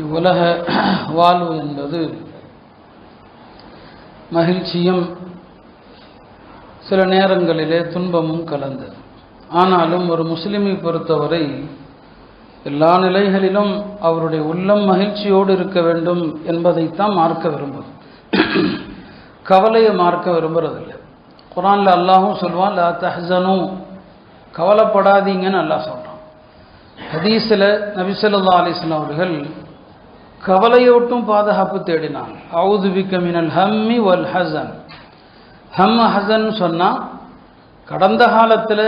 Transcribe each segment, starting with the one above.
இவ்வுலக வாழ்வு என்பது மகிழ்ச்சியும் சில நேரங்களிலே துன்பமும் கலந்தது. ஆனாலும் ஒரு முஸ்லிமை பொறுத்தவரை எல்லா நிலைகளிலும் அவருடைய உள்ளம் மகிழ்ச்சியோடு இருக்க வேண்டும் என்பதைத்தான் மார்க்க விரும்புது. கவலையை மார்க்க விரும்புறதில்லை. குர்ஆன்ல அல்லாஹும் சொல்வான், லா தஹ்ஸனு, கவலைப்படாதீங்கன்னு அல்லாஹ் சொல்கிறான். ஹதீஸில் நபி ஸல்லல்லாஹு அலைஹி வஸல்லம் அவர்கள் கவலையோட்டும் பாதுகாப்பு தேடினாங்க. அஊது பிக்க மினல் ஹம்மி வல் ஹஸன். ஹம் ஹஸன் சொன்னால் கடந்த காலத்தில்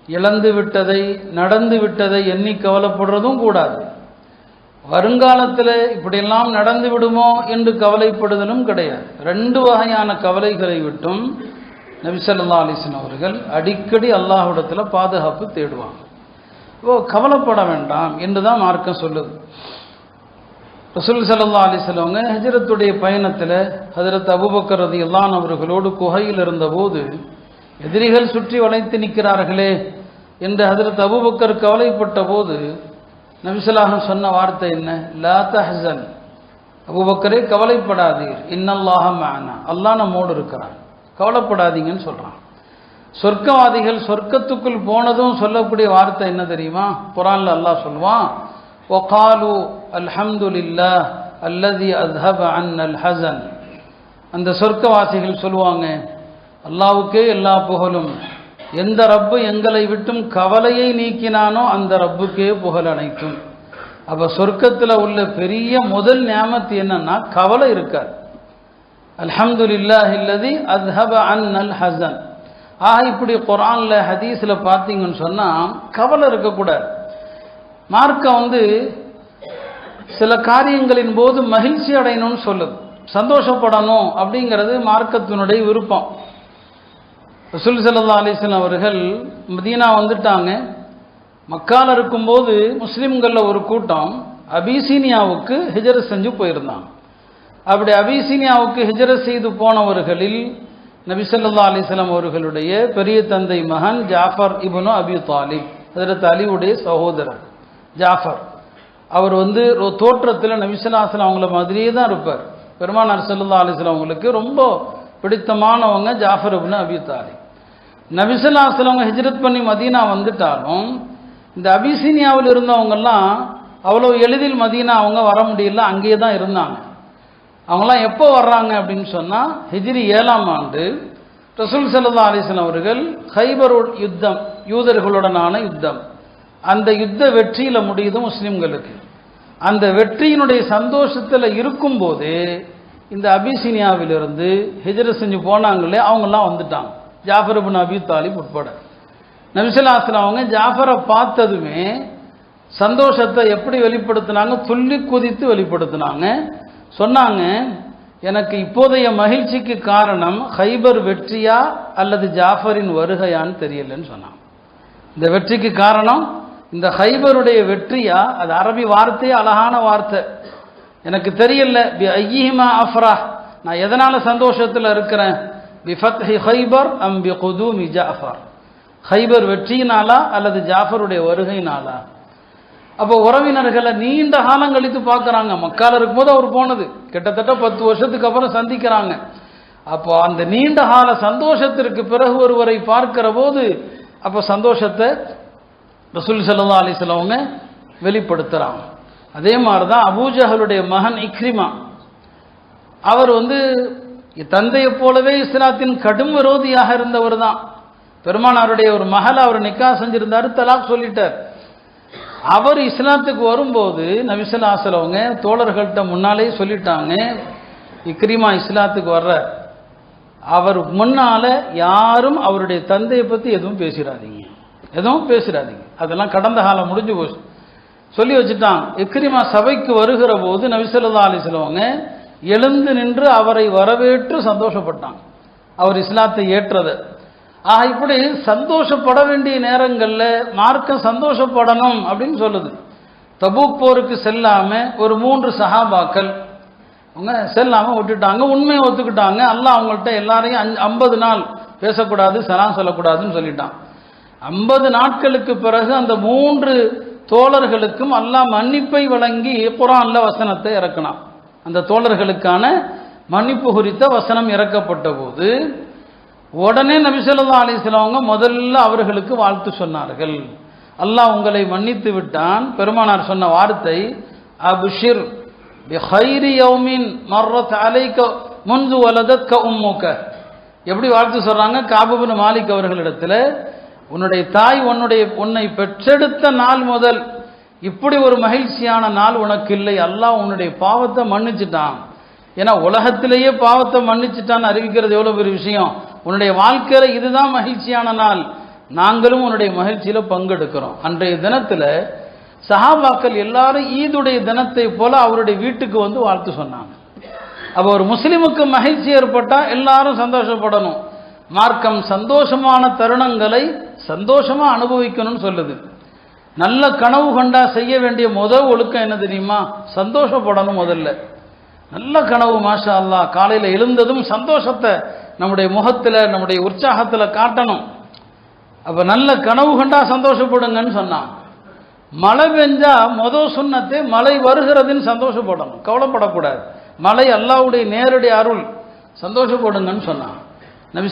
இழந்து விட்டதை நடந்து விட்டதை எண்ணி கவலைப்படுறதும் கூடாது. வருங்காலத்தில் இப்படியெல்லாம் நடந்து விடுமோ என்று கவலைப்படுதலும் கிடையாது. ரெண்டு வகையான கவலைகளை விட்டும் நபி ஸல்லல்லாஹு அலைஹி வஸல்லம் அவர்கள் அடிக்கடி அல்லாஹ்விடத்தில் பாதுகாப்பு தேடுவாங்க. கவலைப்பட வேண்டாம் என்று தான் மார்க்கம் சொல்லுது. ரசூல் ஸல்லல்லாஹு அலைஹி வஸல்லம் ஹிஜ்ரத்துடைய பயணத்தில் ஹஜ்ரத் அபூபக்கர் ரலியல்லாஹு அன்ஹு அவர்களோடு குகையில் இருந்தபோது எதிரிகள் சுற்றி வளைத்து நிற்கிறார்களே என்று ஹஜ்ரத் அபூபக்கர் கவலைப்பட்ட போது நபி ஸல்லல்லாஹு அலைஹி வஸல்லம் சொன்ன வார்த்தை என்ன? லா தஹ்ஸன், அபூபக்கரே கவலைப்படாதீர், இன்னல்லாஹ மஅனா, அல்லாஹ் நம்மோடு இருக்கிறான், கவலைப்படாதீங்கன்னு சொல்கிறான். சொர்க்கவாதிகள் சொர்க்கத்துக்குள் போனதும் சொல்லக்கூடிய வார்த்தை என்ன தெரியுமா? குர்ஆன்ல அல்லாஹ் சொல்வான், வகாலு அல்ஹம்துலில்லாஹ் அல்லதி அஸ்ஹப அன்னல் ஹஸன். அந்த சொர்க்கவாசிகள் சொல்லுவாங்க, அல்லாஹ்வுக்கே எல்லா புகழும், எந்த ரப்பு எங்களை விட்டும் கவலையை நீக்கினானோ அந்த ரப்புக்கே புகழ் அனைத்தும். அப்போ சொர்க்கத்தில் உள்ள பெரிய முதல் நியாமத்து என்னன்னா கவலை இருக்காது. அல்ஹம்துலில்லாஹ் அல்லதி அஸ்ஹப அன்னல் ஹஸன். இப்படி குர்ஆன்ல ஹதீஸில் பார்த்தீங்கன்னு சொன்னால் கவலை இருக்கக்கூடாது. மார்க்கம் சில காரியங்களின் போது மகிழ்ச்சி அடையணும்னு சொல்லுது, சந்தோஷப்படணும் அப்படிங்கிறது மார்க்கத்தினுடைய விருப்பம். ரசூல் ஸல்லல்லாஹு அலைஹி வஸல்லம் அவர்கள் மதீனா வந்துட்டாங்க. மக்கால இருக்கும்போது முஸ்லிம்களில் ஒரு கூட்டம் அபிசீனியாவுக்கு ஹிஜ்ரத் செஞ்சு போயிருந்தாங்க. அப்படி அபிசீனியாவுக்கு ஹிஜ்ரத் செய்து போனவர்களில் நபி ஸல்லல்லாஹு அலைஹி வஸல்லம் அவர்களுடைய பெரிய தந்தை மகன் ஜாஃபர் இப்னு அபி தாலிப், ஹஜ்ரத் அலியுடைய சகோதரர் ஜாஃபர். அவர் தோற்றத்தில் நபி ஸல்லல்லாஹு அலைஹி வஸல்லம் அவங்கள மாதிரியே தான் இருப்பார். பெருமானார் ஸல்லல்லாஹு அலைஹி வஸல்லம் அவங்களுக்கு ரொம்ப பிடித்தமானவங்க ஜாஃபர் இப்னு அபி தாலிப். நபி ஸல்லல்லாஹு அலைஹி வஸல்லம் ஹிஜ்ரத் பண்ணி மதீனா வந்துட்டாலும் இந்த அபிசீனியாவில் இருந்தவங்கெல்லாம் அவ்வளோ எளிதில் மதீனா அவங்க வர முடியல, அங்கேயே தான் இருந்தாங்க. அவங்களாம் எப்போ வர்றாங்க அப்படின்னு சொன்னால் ஹிஜ்ரி 7ஆம் ஆண்டு ரசூல் ஸல்லல்லாஹு அலைஹி வஸல்லம் அவர்கள் கைபர் யுத்தம், யூதர்களுடனான யுத்தம், அந்த யுத்த வெற்றியில் முடியுது முஸ்லிம்களுக்கு. அந்த வெற்றியினுடைய சந்தோஷத்தில் இருக்கும்போது இந்த அபிசீனியாவிலிருந்து ஹிஜ்ரத் செஞ்சு போனாங்களே அவங்கெல்லாம் வந்துட்டாங்க, ஜாஃபர் இப்னு அபி தாலிப் உட்பட. நபி ஸல்லல்லாஹு அலைஹி வஸல்லம் அவங்க ஜாஃபரை பார்த்ததுமே சந்தோஷத்தை எப்படி வெளிப்படுத்தினாங்க? துள்ளி குதித்து வெளிப்படுத்தினாங்க. சொன்னாங்க, எனக்கு இப்போதைய மகிழ்ச்சிக்கு காரணம் ஹைபர் வெற்றியா அல்லது ஜாஃபரின் வருகையான்னு தெரியலன்னு சொன்னாங்க. இந்த வெற்றிக்கு காரணம் இந்த ஹைபருடைய வெற்றியா? அது அரபி வார்த்தையே அழகான வார்த்தை. எனக்கு தெரியல, பி ஐயிஹிமா அஃப்ரஹ், நான் எதனால சந்தோஷத்தில் இருக்கிறேன், பி ஃபத்ஹி ஹைபர் அம் பி குதூமி ஜாஃபர், ஹைபர் வெற்றியினாலா அல்லது ஜாஃபருடைய வருகையினாலா? அப்போ உறவினர்களை நீண்ட காலம் கழித்து பார்க்குறாங்க. மக்கால இருக்கும்போது அவர் போனது கிட்டத்தட்ட 10 வருஷத்துக்கு அப்புறம் சந்திக்கிறாங்க. அப்போ அந்த நீண்ட கால சந்தோஷத்திற்கு பிறகு ஒருவரை பார்க்கிற போது அப்போ சந்தோஷத்தை ரசூல் ஸல்லல்லாஹு அலைஹி வஸல்லம் அவங்க வெளிப்படுத்துகிறாங்க. அதே மாதிரி தான் அபூஜஹலுடைய மகன் இக்ரிமா, அவர் தந்தையை போலவே இஸ்லாத்தின் கடும் விரோதியாக இருந்தவர் தான். பெருமானாருடைய ஒரு மகள் அவர் நிக்கா செஞ்சிருந்தார், தலாக் சொல்லிட்டார். அவர் இஸ்லாத்துக்கு வரும்போது நபி ஸல்லல்லாஹு அலைஹி வஸல்லம் அவங்க தோழர்கள்ட்ட முன்னாலே சொல்லிட்டாங்க, இக்ரிமா இஸ்லாத்துக்கு வர்ற, அவர் முன்னால யாரும் அவருடைய தந்தையை பற்றி எதுவும் பேசிடாதீங்க, அதெல்லாம் கடந்த காலம் முடிஞ்சு போச்சு சொல்லி வச்சுட்டாங்க. இக்ரிமா சபைக்கு வருகிற போது நபி ஸல்லல்லாஹு அலைஹி வஸல்லம் அவங்க எழுந்து நின்று அவரை வரவேற்று சந்தோஷப்பட்டாங்க, அவர் இஸ்லாத்தை ஏற்றதை. இப்படி சந்தோஷப்பட வேண்டிய நேரங்களில் மார்க்கம் சந்தோஷப்படணும் அப்படின்னு சொல்லுது. தபூக் போருக்கு செல்லாம ஒரு 3 சஹாபாக்கள் அவங்க செல்லாமல் விட்டுட்டாங்க, உண்மையை ஒத்துக்கிட்டாங்க. அல்லாஹ் அவங்கள்ட்ட எல்லாரையும் 50 நாள் பேசக்கூடாது, சலாம் சொல்லக்கூடாதுன்னு சொல்லிட்டான். 50 நாட்களுக்கு பிறகு அந்த 3 தோழர்களுக்கும் அல்லாஹ் மன்னிப்பை வழங்கி குர்ஆன்ல வசனத்தை இறக்கினான். அந்த தோழர்களுக்கான மன்னிப்பு குறித்த வசனம் இறக்கப்பட்ட போது உடனே நபி ஸல்லல்லாஹு அலைஹி வஸல்லம் அவங்க முதல்ல அவர்களுக்கு வாழ்த்து சொன்னார்கள். அல்லாஹ் உங்களை மன்னித்து விட்டான். பெருமானார் சொன்ன வார்த்தை அப்ஷிர் பிஹைரி யௌமின் மர்ரத் அலைக முன்து வலதத்க உம்முக. எப்படி வாழ்த்து சொல்றாங்க? கஅப் இப்னு மாலிக் அவர்களிடத்துல, உன்னுடைய தாய் உன்னை பெற்றெடுத்த நாள் முதல் இப்படி ஒரு மகிழ்ச்சியான நாள் உனக்கு இல்லை. அல்லாஹ் உன்னுடைய பாவத்தை மன்னிச்சிட்டான். ஏன்னா உலகத்திலேயே பாவத்தை மன்னிச்சிட்டான்னு அறிவிக்கிறது எவ்வளவு பெரிய விஷயம். உன்னுடைய வாழ்க்கையில இதுதான் மகிழ்ச்சியான நாள். நாங்களும் உன்னுடைய மகிழ்ச்சியில பங்கெடுக்கிறோம். அன்றைய தினத்துல சஹாபாக்கள் எல்லாரும் ஈதுடைய தினத்தை போல அவருடைய வீட்டுக்கு வந்து வாழ்த்து சொன்னாங்க. அப்ப ஒரு முஸ்லிமுக்கு மகிழ்ச்சி ஏற்பட்டா எல்லாரும் சந்தோஷப்படணும். மார்க்கம் சந்தோஷமான தருணங்களை சந்தோஷமா அனுபவிக்கணும்னு சொல்லுது. நல்ல கனவு கண்டா செய்ய வேண்டிய முதல் ஒழுக்கம் என்ன தெரியுமா? சந்தோஷப்படணும். முதல்ல நல்ல கனவு, மாஷா அல்லாஹ், காலையில எழுந்ததும் சந்தோஷத்தை நம்முடைய முகத்துல நம்முடைய உற்சாகத்துல காட்டணும். அப்ப நல்ல கனவு கண்டா சந்தோஷப்படுங்கன்னு சொன்னான். மழை பெஞ்சா சுன்னத்தே மழை வருகிறதுன்னு சந்தோஷப்படணும், கவலைப்படக்கூடாது. மழை அல்லாஹ்வுடைய நேரடி அருள், சந்தோஷப்படுங்கன்னு சொன்னான்.